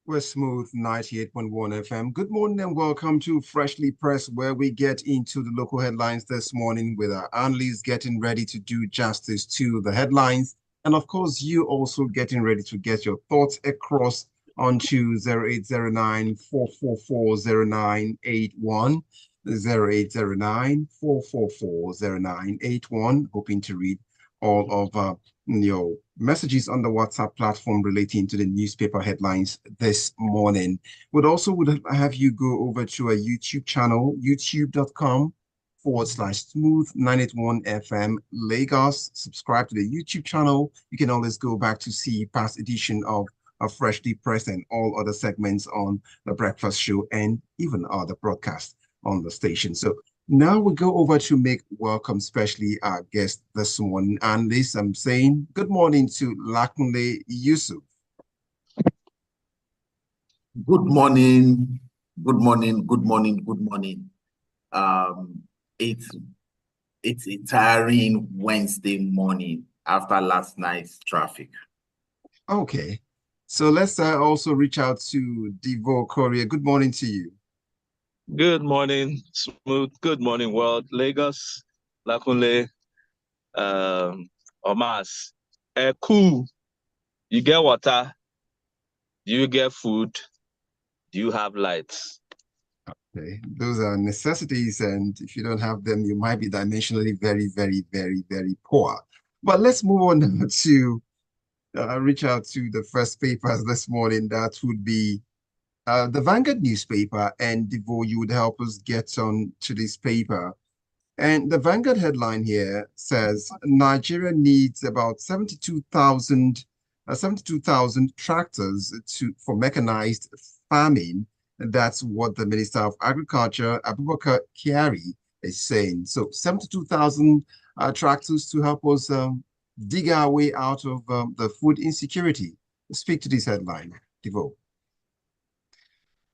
We're Smooth 98.1 FM. Good morning and welcome to Freshly Pressed, where we get into the local headlines this morning with our analysts getting ready to do justice to the headlines. And of course, you also getting ready to get your thoughts across onto 0809 444 0981, 0809 444 0981. Hoping to read all of your messages on the WhatsApp platform relating to the newspaper headlines this morning. Would have you go over to our YouTube channel, youtube.com/ smooth 981 FM Lagos. Subscribe to the YouTube channel. You can always go back to see past edition of Freshly Pressed and all other segments on the breakfast show and even other broadcasts on the station. So now we go over to make welcome, especially our guest this morning. And this, I'm saying good morning to Lakunle Yusuf. Good morning, good morning, good morning, good morning. It's a tiring Wednesday morning after last night's traffic. Okay, so let's also reach out to Devoe Okorie. Good morning to you. Good morning, Smooth. Good morning, world. Lagos, Lakunle, Omatseye. Cool. You get water? Do you get food? Do you have lights? Okay, those are necessities, and if you don't have them, you might be dimensionally very, very, very, very poor. But let's move on now to reach out to the first papers this morning. That would be the Vanguard newspaper, and Devoe, you would help us get on to this paper. And the Vanguard headline here says Nigeria needs about 72,000 tractors for mechanized farming. And that's what the Minister of Agriculture, Abubakar Kyari, is saying. So 72,000 tractors to help us dig our way out of the food insecurity. Speak to this headline, Devoe.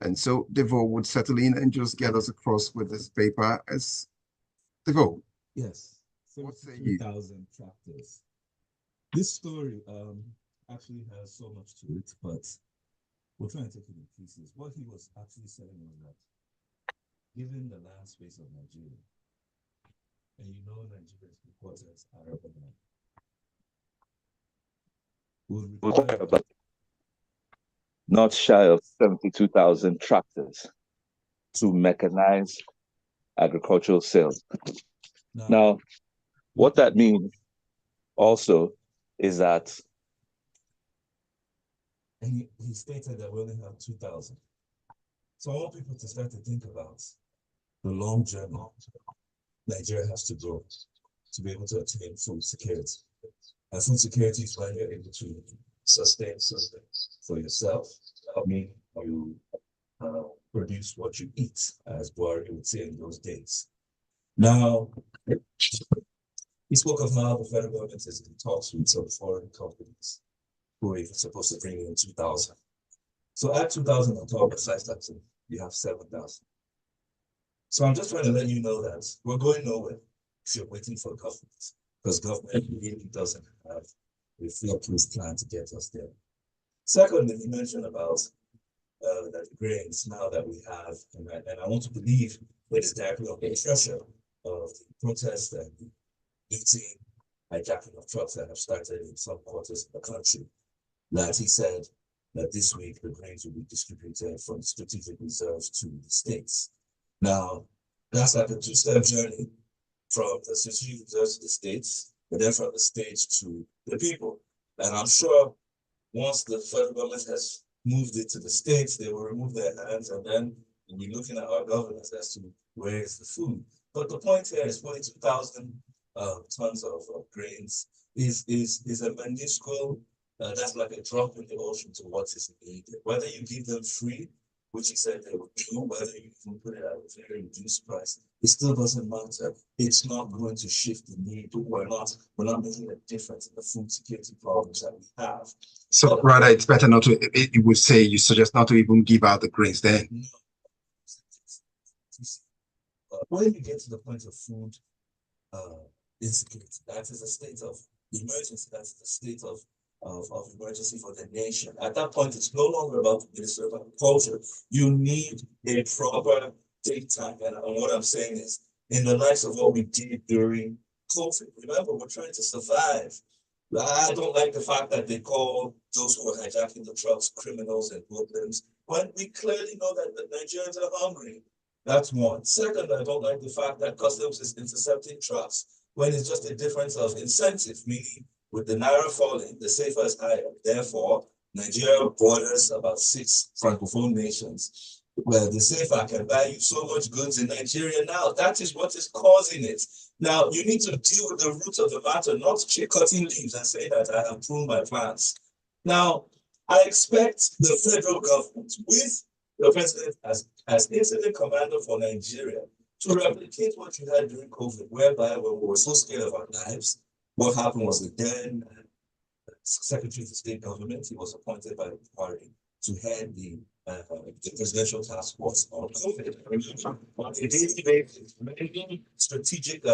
And so Devoe would settle in and just get us across with this paper as Devoe. Yes, 72,000 tractors. This story actually has so much to it, but we're trying to take it in pieces. What he was actually saying was that given the land space of Nigeria, and you know Nigeria's headquarters are urban, would require about not shy of 72,000 tractors to mechanize agricultural sales. Now, what that means also is that and he stated that we only have 2,000. So I want people to start to think about the long journey Nigeria has to go to be able to attain food security. And food security is when you're able to sustain something for yourself. I mean, you produce what you eat, as Buhari would say in those days. Now, he spoke of how the federal government is in talks with some foreign companies who are even supposed to bring in 2,000. So add 2,000 on top of 5,000, you have 7,000. So I'm just trying to let you know that we're going nowhere if you're waiting for government, because government really doesn't have a foolproof plan to get us there. Secondly, you mentioned about the grains now that we have, and I want to believe it is directly on the pressure of the protest and the looting, hijacking of trucks that have started in some quarters of the country. That he said that this week the grains will be distributed from strategic reserves to the states. Now, that's like a two-step journey from the strategic reserves to the states, and then from the states to the people. And I'm sure once the federal government has moved it to the states, they will remove their hands, and then we'll be looking at our governance as to where is the food. But the point here is 42,000 tons of grains is a minuscule. That's like a drop in the ocean to what is needed. Whether you give them free, which he said they would do, whether you even put it at a very reduced price, it still doesn't matter. It's not going to shift the need. We're not making a difference in the food security problems that we have. So rather, it's better not to. You would say you suggest not to even give out the grains then. No. When you get to the point of food insecurity, that is a state of emergency. That's the state of of emergency for the nation. At that point, it's no longer about the Minister of Agriculture. You need a proper think tank. And what I'm saying is, in the likes of what we did during COVID, remember, we're trying to survive. I don't like the fact that they call those who are hijacking the trucks criminals and hoodlums, when we clearly know that the Nigerians are hungry. That's one. Second, I don't like the fact that customs is intercepting trucks when it's just a difference of incentive, meaning with the Naira falling, the safer is higher. Therefore, Nigeria borders about 6 Francophone nations where the safer can buy you so much goods in Nigeria now. That is what is causing it. Now, you need to deal with the roots of the matter, not cutting leaves and say that I have pruned my plants. Now, I expect the federal government, with the president as incident commander for Nigeria, to replicate what you had during COVID, whereby when we were so scared of our lives, what happened was the then Secretary of the State Government, he was appointed by the party to head the presidential task force on COVID. On a daily basis, many strategic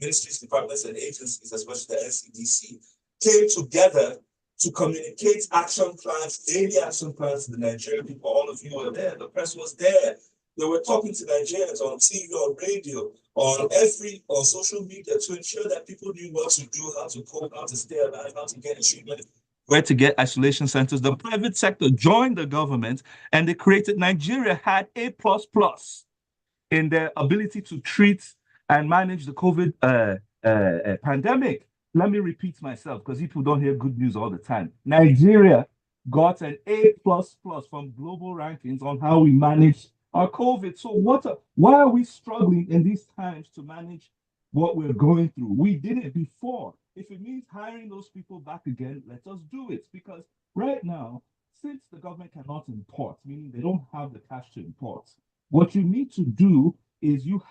ministries, departments, and agencies, especially the NCDC, came together to communicate action plans, daily action plans to the Nigerian people. All of you were there. The press was there. They were talking to Nigerians on TV, on radio, on social media to ensure that people knew what to do, how to cope, how to stay alive, how to get treatment, where to get isolation centers. The private sector joined the government, and they created, Nigeria had A++ in their ability to treat and manage the COVID pandemic. Let me repeat myself, because people don't hear good news all the time. Nigeria got an A++ from global rankings on how we manage our COVID. So why are we struggling in these times to manage what we're going through? We did it before. If it means hiring those people back again, let us do it. Because right now, since the government cannot import, meaning they don't have the cash to import, what you need to do is you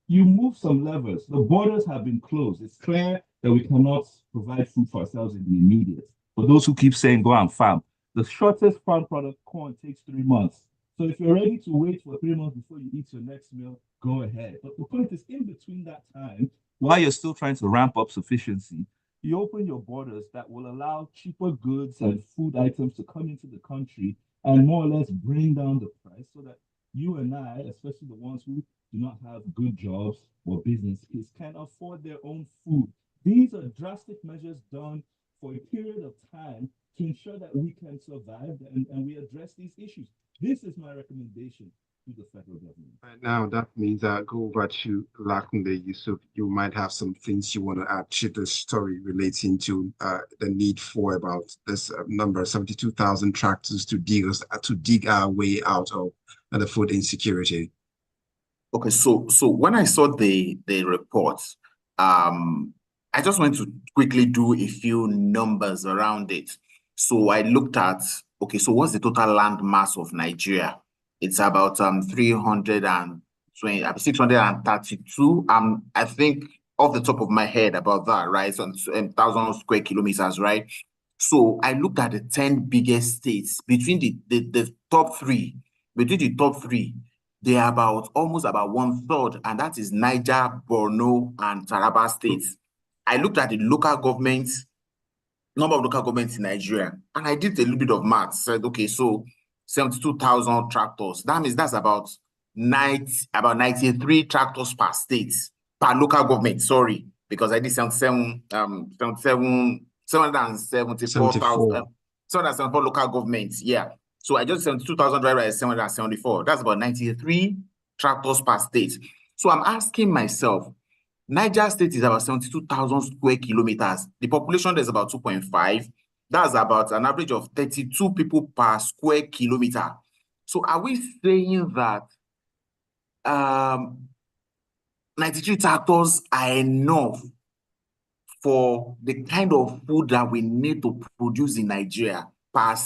move some levers. The borders have been closed. It's clear that we cannot provide food for ourselves in the immediate. For those who keep saying go and farm, the shortest farm product, corn, takes 3 months. So if you're ready to wait for 3 months before you eat your next meal, go ahead. But the point is, in between that time, while you're still trying to ramp up sufficiency, you open your borders that will allow cheaper goods and food items to come into the country and more or less bring down the price so that you and I, especially the ones who do not have good jobs or businesses, can afford their own food. These are drastic measures done for a period of time to ensure that we can survive and we address these issues. This is my recommendation to the federal government. Right now, that means go over to Lakunle, Yusuf. You might have some things you want to add to the story relating to the need for about this number, 72,000 tractors to dig our way out of the food insecurity. Okay, so when I saw the report, I just want to quickly do a few numbers around it. So I looked at, okay, so what's the total land mass of Nigeria? It's about 632. I think off the top of my head about that, right? So 1,000 square kilometers, right? So I looked at the 10 biggest states. Between the top three, they are almost about 1/3, and that is Niger, Borno, and Taraba states. I looked at the local governments, number of local governments in Nigeria, and I did a little bit of math. Said, okay, so 72,000 tractors. That means that's about 93 tractors per state, per local government. Sorry, because I did 774 local governments. Yeah. So I just 72,000 divided by 774. That's about 93 tractors per state. So I'm asking myself, Niger State is about 72,000 square kilometers. The population there is about 2.5. That's about an average of 32 people per square kilometer. So are we saying that 93 tractors are enough for the kind of food that we need to produce in Nigeria per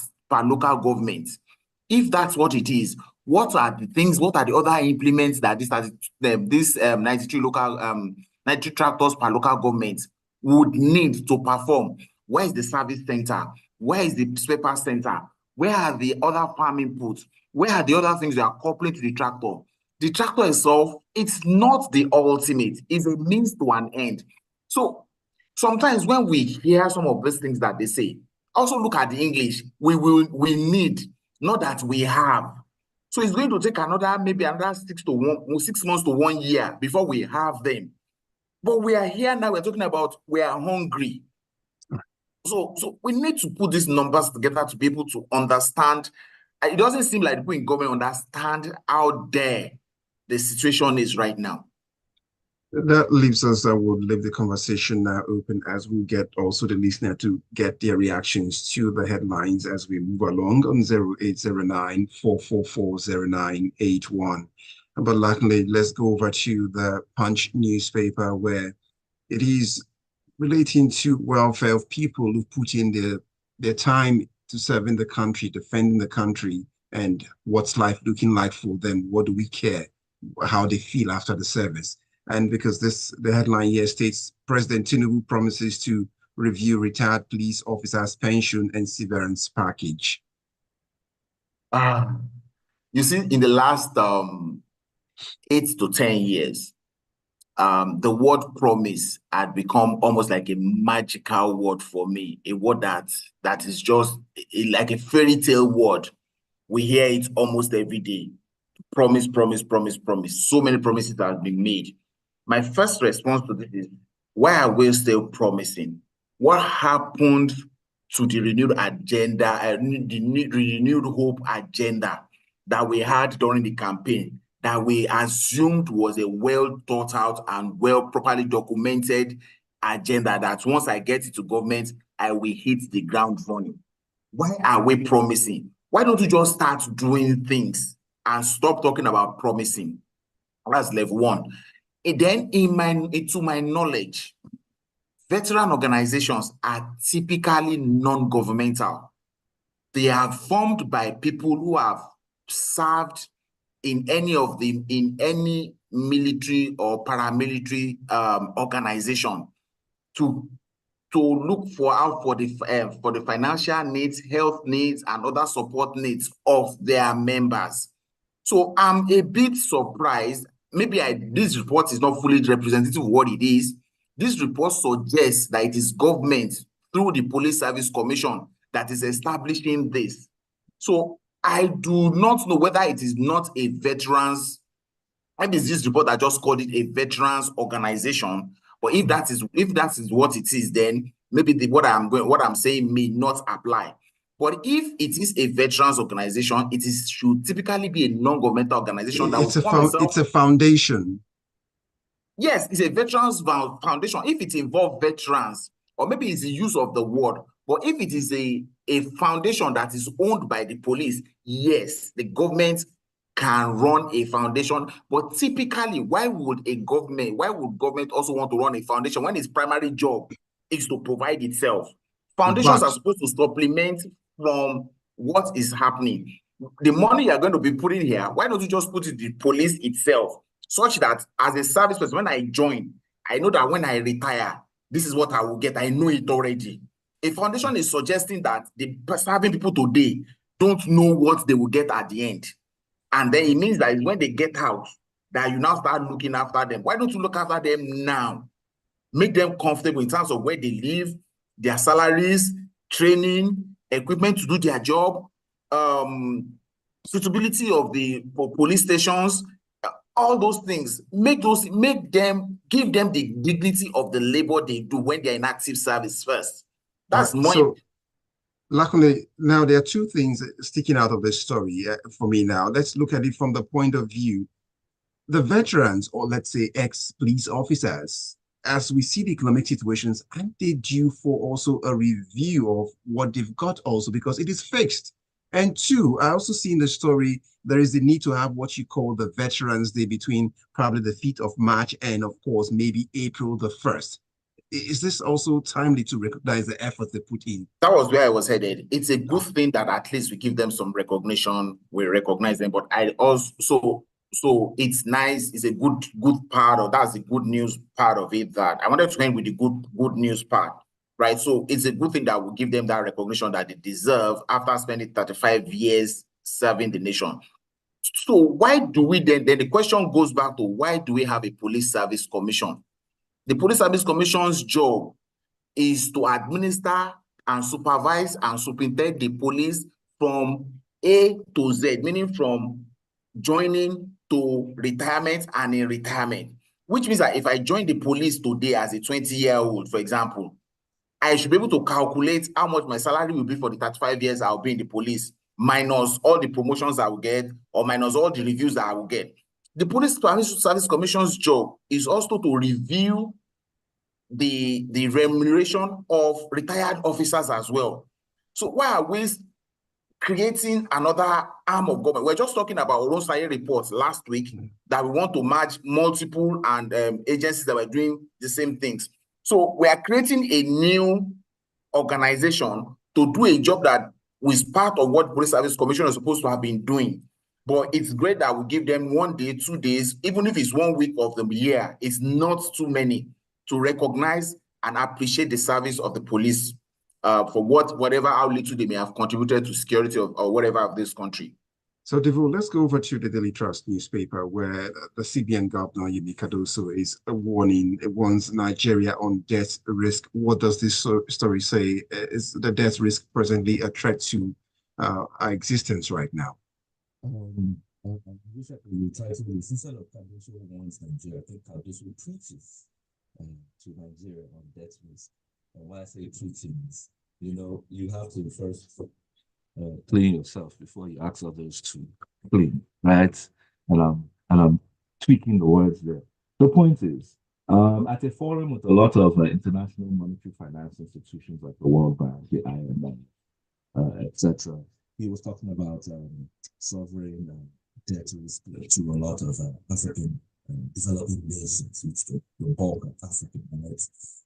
local government? If that's what it is, what are the other implements that this 93 tractors per local government would need to perform? Where is the service center? Where is the spare parts center? Where are the other farm inputs? Where are the other things that are coupling to the tractor? The tractor itself, it's not the ultimate, it's a means to an end. So sometimes when we hear some of these things that they say, Also look at the English. We need, not that we have. So it's going to take maybe another 6 months to 1 year before we have them. But we are here now, we're talking about we are hungry. So we need to put these numbers together to be able to understand. It doesn't seem like people in government understand how dire the situation is right now. That leaves us, I would leave the conversation now open as we get also the listener to get their reactions to the headlines as we move along on 0809-444-0981. But luckily, let's go over to the Punch newspaper where it is relating to welfare of people who put in their time to serving the country, defending the country, and what's life looking like for them. What do we care? How they feel after the service. And because the headline here states President Tinubu promises to review retired police officers' pension and severance package. You see, in the last 8 to 10 years, the word promise had become almost like a magical word for me, a word that is just like a fairy tale word. We hear it almost every day. Promise, promise, promise, promise. So many promises have been made. My first response to this is, why are we still promising? What happened to the renewed agenda, the renewed hope agenda that we had during the campaign, that we assumed was a well thought out and well properly documented agenda that once I get into government, I will hit the ground running? Why are we promising? Why don't we just start doing things and stop talking about promising? That's level one. And then to my knowledge, veteran organizations are typically non-governmental. They are formed by people who have served in any military or paramilitary organization to look out for the financial needs, health needs, and other support needs of their members. So I'm a bit surprised. Maybe this report is not fully representative of what it is. This report suggests that it is government through the Police Service Commission that is establishing this. So I do not know whether it is not a veterans, maybe it's this report that just called it a veterans organization. But if that is what it is, then maybe what I'm saying may not apply. But if it is a veterans organization, should typically be a non-governmental organization. It's a foundation. Yes, it's a veterans foundation. If it involves veterans, or maybe it's the use of the word, but if it is a foundation that is owned by the police, yes, the government can run a foundation. But typically, why would government also want to run a foundation when its primary job is to provide itself? Foundations are supposed to supplement from what is happening. The money you're going to be putting here, why don't you just put it in the police itself, such that as a service person, when I join, I know that when I retire, this is what I will get. I know it already. A foundation is suggesting that the serving people today don't know what they will get at the end. And then it means that when they get out, that you now start looking after them. Why don't you look after them now? Make them comfortable in terms of where they live, their salaries, training, equipment to do their job, suitability of the police stations, all those things. Give them the dignity of the labor they do when they're in active service first. That's more. So, Lakunle, now there are two things sticking out of this story for me now. Let's look at it from the point of view. The veterans, or let's say ex-police officers, as we see the economic situations, aren't they due for also a review of what they've got also, because it is fixed? And two, I also see in the story, there is the need to have what you call the Veterans Day between probably the 5th of March and, of course, maybe April the 1st. Is this also timely to recognize the effort they put in? That was where I was headed. It's a good thing that at least we give them some recognition. We recognize them, but I also, so it's nice. It's a good part of that's the good news part of it. That I wanted to end with the good news part, right? So it's a good thing that we give them that recognition that they deserve after spending 35 years serving the nation. So why do we then the question goes back to, why do we have a police service commission? The Police Service Commission's job is to administer and supervise and superintend the police from A to Z, meaning from joining to retirement and in retirement, which means that if I join the police today as a 20-year-old, for example, I should be able to calculate how much my salary will be for the 35 years I'll be in the police, minus all the promotions I will get, or minus all the reviews that I will get. The Police Service Commission's job is also to review the remuneration of retired officers as well. So why are we creating another arm of government? We're just talking about Omatseye reports last week that we want to merge multiple and agencies that were doing the same things. So we are creating a new organization to do a job that was part of what Police Service Commission is supposed to have been doing. But it's great that we give them 1 day, 2 days, even if it's 1 week of the year, it's not too many to recognize and appreciate the service of the police for whatever how little they may have contributed to security or whatever of this country. So, Devoe, let's go over to the Daily Trust newspaper, where the CBN governor, Yemi Cardoso, is warns Nigeria on debt risk. What does this story say? Is the debt risk presently a threat to our existence right now? I wish I could retitle this. Instead of Cardoso warns Nigeria, I think Cardoso preaches to Nigeria on debt risk. And why I say preaching is, you have to first clean yourself before you ask others to clean, right? And I'm tweaking the words there. The point is, at a forum with a lot of international monetary finance institutions like the World Bank, the IMF, etc., he was talking about sovereign debt risk to a lot of African developing nations, the bulk of African, right?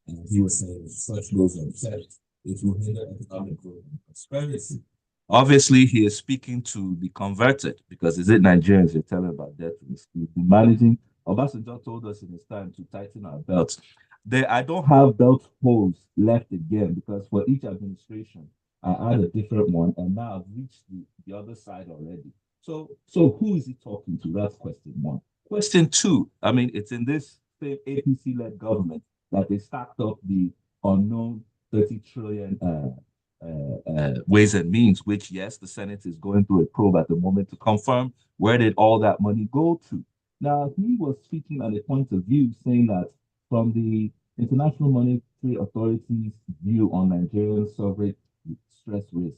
And he was saying such moves are set, it will hinder economic growth and prosperity. Obviously, he is speaking to the converted, because is it Nigerians you're telling about debt risk? We've been managing. Obasanjo told us in his time to tighten our belts. I don't have belt holes left again, because for each administration, I add a different one, and now I've reached the other side already. So who is he talking to? That's question one. Question two, I mean, it's in this same APC-led government that they stacked up the unknown 30 trillion ways and means, which, yes, the Senate is going through a probe at the moment to confirm where did all that money go to. Now, he was speaking at a point of view saying that from the International Monetary Authority's view on Nigerian sovereign stress risk,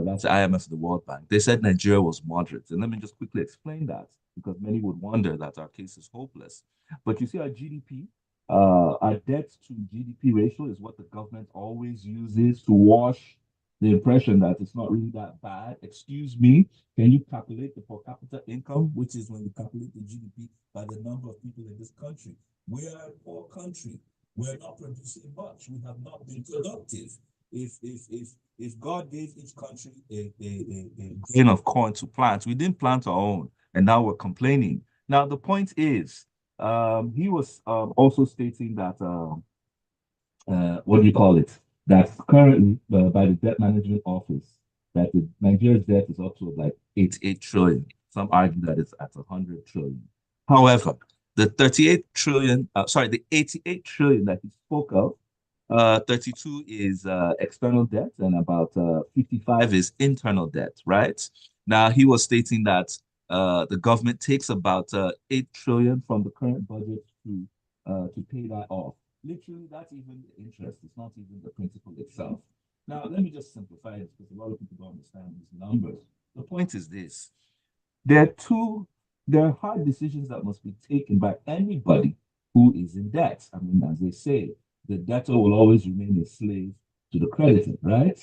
that's the IMF, the World Bank, they said Nigeria was moderate. And let me just quickly explain that, because many would wonder that our case is hopeless. But you see our GDP, our debt to GDP ratio is what the government always uses to wash the impression that it's not really that bad. Excuse me, can you calculate the per capita income, which is when you calculate the GDP by the number of people in this country? We are a poor country. We're not producing much. We have not been productive. If God gave each country a grain of corn to plant, we didn't plant our own, and now we're complaining. Now, the point is, he was also stating that, what do you call it? That currently, by the Debt Management Office, that Nigeria's debt is up to like 88 trillion. Some argue that it's at 100 trillion. However, the 38 trillion, the 88 trillion that he spoke of, 32 is external debt, and about 55 is internal debt, right? Now, he was stating that the government takes about 8 trillion from the current budget to pay that off. Literally, that's even the interest. It's not even the principal itself. Now, let me just simplify it, because a lot of people don't understand these numbers. The point is this. There are hard decisions that must be taken by anybody who is in debt. I mean, as they say, the debtor will always remain a slave to the creditor, right?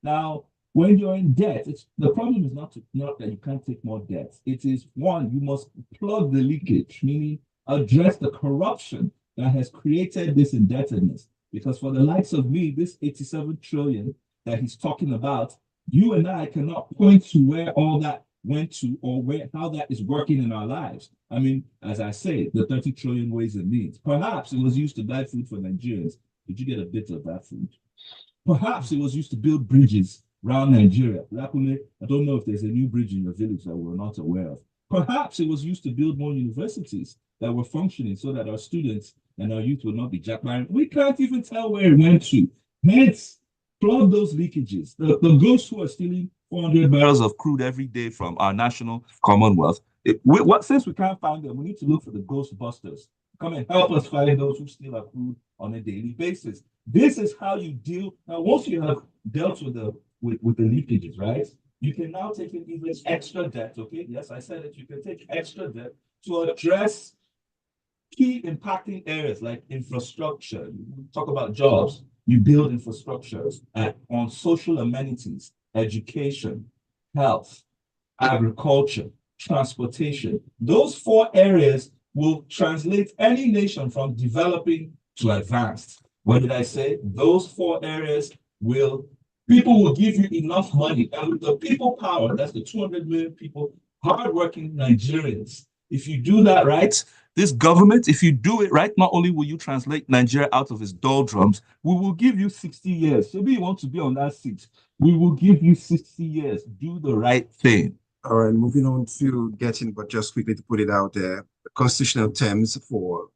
Now, when you're in debt, the problem is not that you can't take more debt. It is, one, you must plug the leakage, meaning address the corruption that has created this indebtedness. Because for the likes of me, this 87 trillion that he's talking about, you and I cannot point to where all that went to, or how that is working in our lives. I mean, as I say, the 30 trillion ways and means. Perhaps it was used to buy food for Nigerians. Did you get a bit of that food? Perhaps it was used to build bridges around Nigeria. Lakunle, I don't know if there's a new bridge in your village that we're not aware of. Perhaps it was used to build more universities that were functioning so that our students and our youth will not be jackmarried. We can't even tell where it went to. Hence, plug those leakages. The ghosts who are stealing 400 barrels of crude every day from our national commonwealth, since we can't find them, we need to look for the ghostbusters. Come and help us find those who steal our crude on a daily basis. This is how you deal. Now, once you have dealt with the leakages, right? You can now take in even extra debt, okay? Yes, I said it. You can take extra debt to address key impacting areas like infrastructure. You talk about jobs, you build infrastructures on social amenities, education, health, agriculture, transportation. Those 4 areas will translate any nation from developing to advanced. What did I say? Those 4 areas people will give you enough money. And with the people power, that's the 200 million people, hardworking Nigerians. If you do that right, this government, if you do it right, not only will you translate Nigeria out of its doldrums, we will give you 60 years. Maybe you want to be on that seat. We will give you 60 years. Do the right thing. All right, moving on to getting, but just quickly to put it out there, constitutional terms for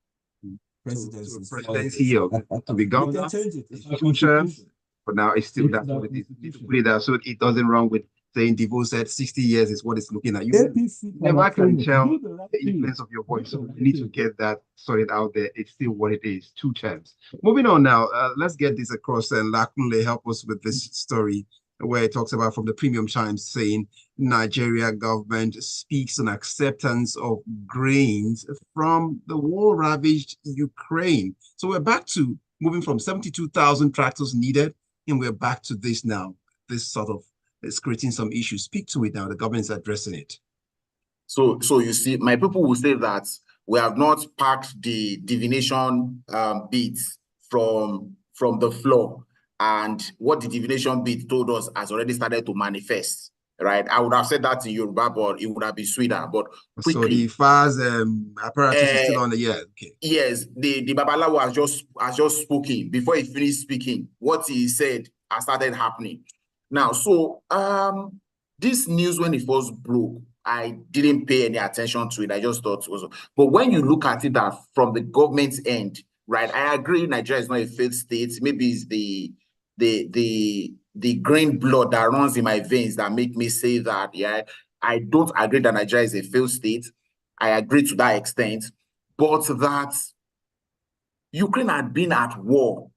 presidency to be governor. It's 2 terms, but now it's still that's what it is. You need to put it out so it doesn't wrong with saying Devoe said 60 years is what it's looking at. You never can tell the influence of your voice, so you need to get that sorted out there. It's still what it is, 2 terms. Moving on now, let's get this across, and Lakunle help us with this story where it talks about from the Premium Times saying Nigeria government speaks on acceptance of grains from the war-ravaged Ukraine. So we're back to moving from 72,000 tractors needed, and we're back to this now. This sort of is creating some issues. Speak to it now. The government is addressing it. So you see, my people will say that we have not packed the divination beads from the floor. And what the divination bead told us has already started to manifest, right? I would have said that in Yoruba, but it would have been sweeter. But quickly, so the FAR's apparatus is still on the okay. Yes, the Babalawo has just spoken. Before he finished speaking, what he said has started happening. Now, so this news, when it first broke, I didn't pay any attention to it. I just thought it was. But when you look at it that from the government's end, right? I agree, Nigeria is not a failed state. Maybe it's the green blood that runs in my veins that make me say that. Yeah, I don't agree that Nigeria is a failed state. I agree to that extent, but that Ukraine had been at war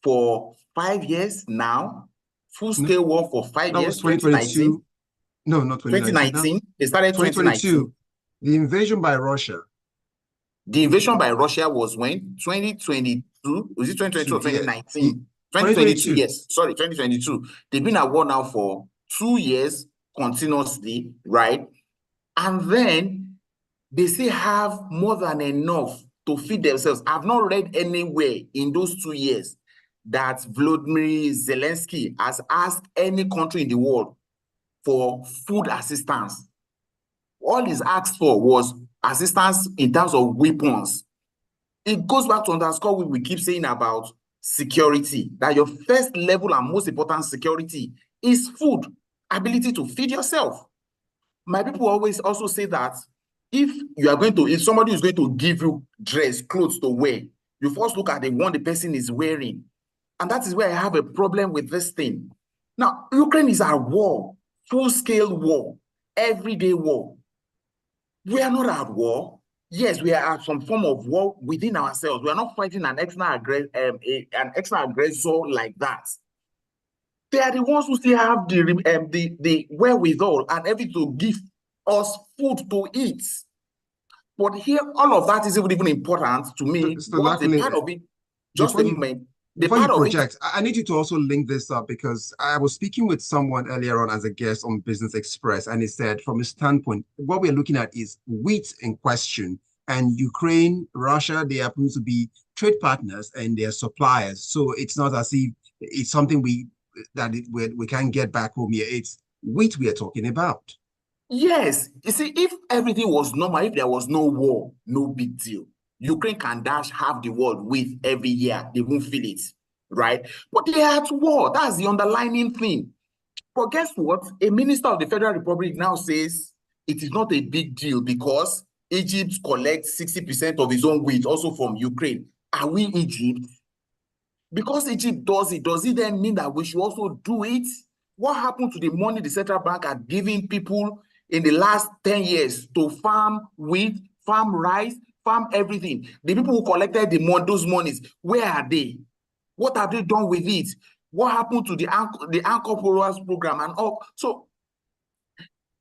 for 5 years now, full-scale war for 5 years. 2022. No, not 2019. They started 2022. The invasion by Russia. The invasion by Russia was when? 2022? Was it 2022 or 2019? 2022, yes. Sorry, 2022. They've been at war now for 2 years continuously, right? And then they still have more than enough to feed themselves. I've not read anywhere in those 2 years that Volodymyr Zelensky has asked any country in the world for food assistance. All he's asked for was assistance in terms of weapons. It goes back to underscore what we keep saying about security, that your first level and most important security is food, ability to feed yourself. My people always also say that if somebody is going to give you clothes to wear, you first look at the one the person is wearing. And that is where I have a problem with this thing. Now, Ukraine is at war, full-scale war, everyday war. We are not at war. Yes, we are at some form of war within ourselves. We are not fighting an external aggressor like that. They are the ones who still have the wherewithal and everything to give us food to eat. But here, all of that isn't even important to me. What's the part of it? Just a moment. Before you project, I need you to also link this up, because I was speaking with someone earlier on as a guest on Business Express, and he said, from a standpoint, what we're looking at is wheat in question, and Ukraine, Russia, they happen to be trade partners and they're suppliers. So it's not as if it's something we can't get back home here. It's wheat we are talking about. Yes. You see, if everything was normal, if there was no war, no big deal. Ukraine can dash half the world with every year. They won't feel it, right? But they are at war. That's the underlying thing. But guess what? A minister of the Federal Republic now says it is not a big deal because Egypt collects 60% of its own wheat also from Ukraine. Are we Egypt? Because Egypt does it then mean that we should also do it? What happened to the money the central bank had given people in the last 10 years to farm wheat, farm rice, farm everything? The people who collected those monies, where are they? What have they done with it? What happened to the anchor borrowers program and all? So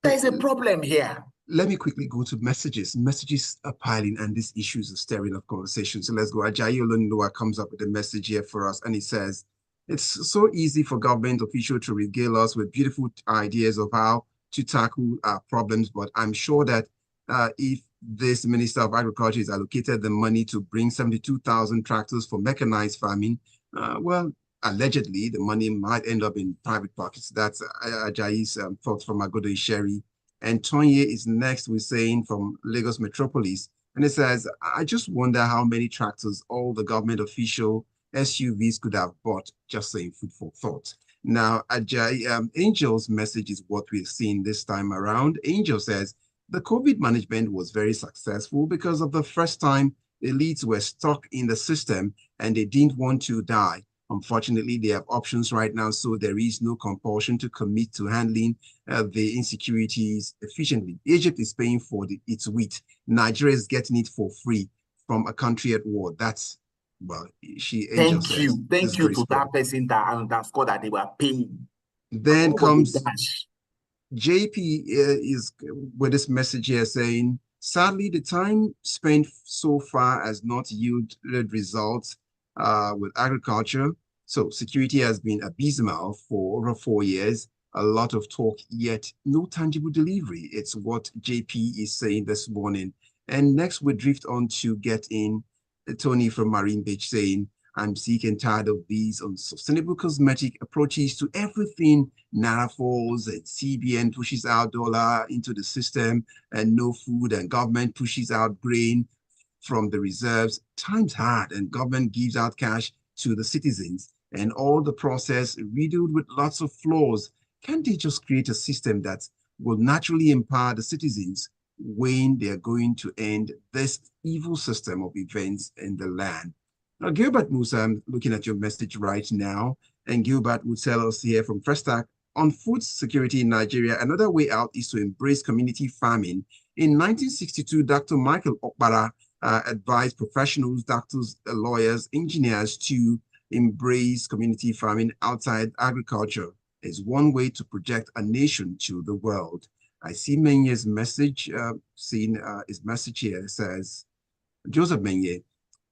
there's a problem here. Let me quickly go to messages. Messages are piling and these issues are stirring up conversation. So let's go. Ajayi Olunloa comes up with a message here for us and he says, it's so easy for government officials to regale us with beautiful ideas of how to tackle our problems, but I'm sure that if this Minister of Agriculture is allocated the money to bring 72,000 tractors for mechanized farming, well, allegedly, the money might end up in private pockets. That's Ajayi's thoughts from Agodo Sherry. And Tonye is next with saying from Lagos Metropolis. And it says, I just wonder how many tractors all the government official SUVs could have bought, just saying food for thought. Now, Ajayi, Angel's message is what we're seeing this time around. Angel says, the COVID management was very successful because of the first time elites were stuck in the system and they didn't want to die. Unfortunately, they have options right now, so there is no compulsion to commit to handling the insecurities efficiently. Egypt is paying for its wheat. Nigeria is getting it for free from a country at war. That's, well, Thank you to that person that scored that they were paying. Then comes JP is with this message here saying, sadly, the time spent so far has not yielded results with agriculture. So security has been abysmal for over 4 years. A lot of talk, yet no tangible delivery. It's what JP is saying this morning. And next we drift on to get in Tony from Marine Beach saying, I'm sick and tired of these unsustainable cosmetic approaches to everything. Naira falls and CBN pushes out dollar into the system and no food, and government pushes out grain from the reserves. Time's hard and government gives out cash to the citizens and all the process riddled with lots of flaws. Can't they just create a system that will naturally empower the citizens when they're going to end this evil system of events in the land? Now, Gilbert Musa, I'm looking at your message right now, and Gilbert would tell us here from Fresh Start on food security in Nigeria. Another way out is to embrace community farming. In 1962, Dr. Michael Okpara advised professionals, doctors, lawyers, engineers to embrace community farming outside agriculture as one way to project a nation to the world. I see Menye's message, his message here says, Joseph Menye,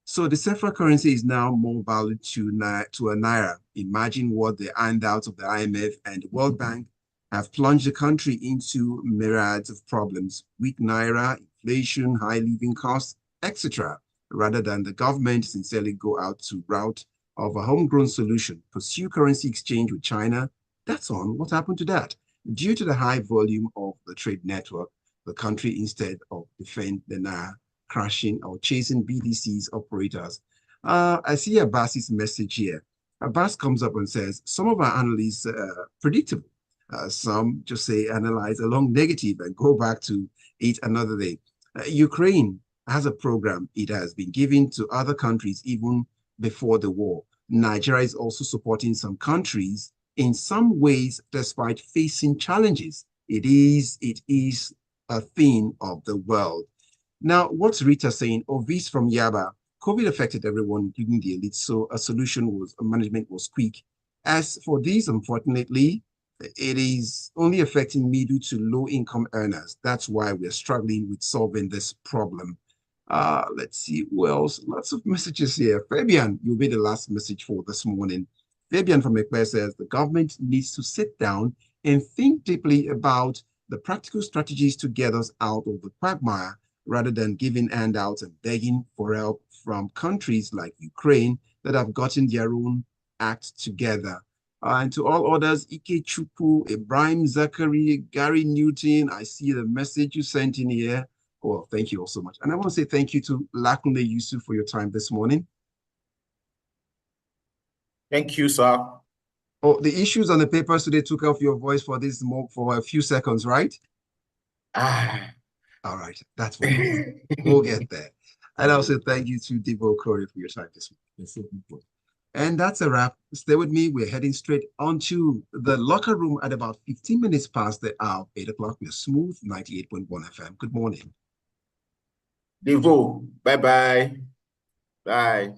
so the CFA currency is now more valued to a Naira. Imagine what the handouts of the IMF and the World Bank have plunged the country into myriads of problems, weak Naira, inflation, high living costs, etc., rather than the government sincerely go out to route of a homegrown solution, pursue currency exchange with China. That's on. What happened to that? Due to the high volume of the trade network, the country, instead of defend the Naira, crashing or chasing BDC's operators. I see Abbas's message here. Abbas comes up and says, some of our analysts are predictable. Some just say analyze along negative and go back to it another day. Ukraine has a program it has been given to other countries even before the war. Nigeria is also supporting some countries in some ways despite facing challenges. It is a thing of the world. Now, what's Rita saying? Ovis from Yaba, COVID affected everyone, including the elite, so management was quick. As for these, unfortunately, it is only affecting middle to low-income earners. That's why we're struggling with solving this problem. Let's see who else. Lots of messages here. Fabian, you'll be the last message for this morning. Fabian from Ekpe says the government needs to sit down and think deeply about the practical strategies to get us out of the quagmire rather than giving handouts and begging for help from countries like Ukraine that have gotten their own act together. And to all others, Ike Chupu, Ibrahim Zachary, Gary Newton, I see the message you sent in here. Well, thank you all so much. And I want to say thank you to Lakunle Yusuf for your time this morning. Thank you, sir. Oh, the issues on the papers today took off your voice for for a few seconds, right? All right, that's fine. We'll get there. And also thank you to Devoe Okorie for your time this morning. And that's a wrap. Stay with me. We're heading straight onto the locker room at about 15 minutes past the hour, 8 o'clock. We're smooth, 98.1 FM. Good morning. Devoe, bye-bye. Bye.